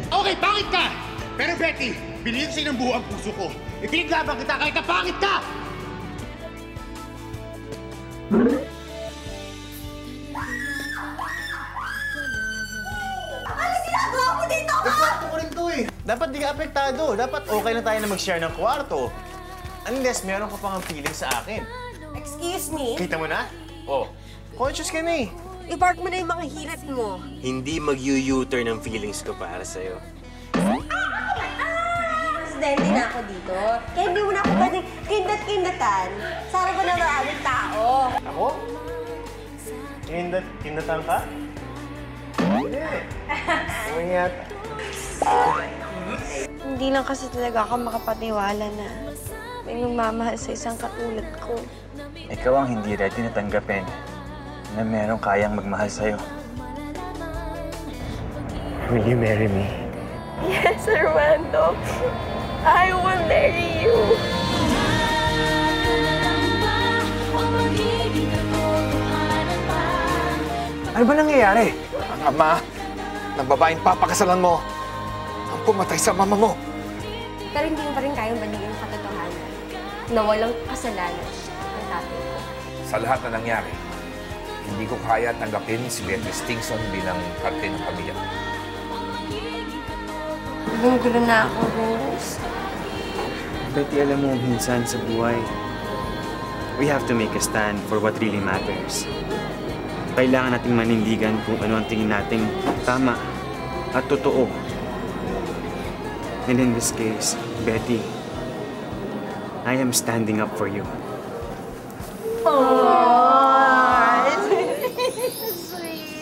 Okay, pangit ka! Pero Betty, binigyan sa'yo ng buo ang puso ko. Ipinaglaban kita kahit na pangit ka! Ano ginagawa mo dito ka? Kwarto ko rin to eh. Dapat di ka apektado. Dapat okay na tayo na mag-share ng kwarto. Unless meron ka pang feeling sa akin. Excuse me? Kita mo na? Oh, conscious ka na eh. I-park mo na yung mga hirit mo. Hindi mag-u-u-turn ang feelings ko para sa'yo. Presidente na ako dito. Kaya hindi mo na ako pwedeng kindat-kindatan. Sana ko na maraming tao. Ako? Kindatan ka? Hindi. Ano yata? Hindi lang kasi talaga ako makapaniwala na may magmamahal sa isang katulad ko. Ikaw ang hindi ready na tanggapin na merong kayang magmahal sa'yo. Will you marry me? Yes, Armando. I will marry you. Ano ba nangyayari? Ang ama ng babaeng papakasalan mo ang pumatay sa mama mo. Pero hindi mo pa rin kayang baligyan ang katotohanan na walang kasalanan ang tatay ko. Sa lahat na nangyari, hindi ko kaya tanggapin si Beatrice Tingson bilang parte ng pamilya. Gulo na ako, Rose. Betty, alam mo, minsan sa buhay, we have to make a stand for what really matters. Kailangan nating manindigan kung ano ang tingin nating tama at totoo. And in this case, Betty, I am standing up for you. Aww, sweet.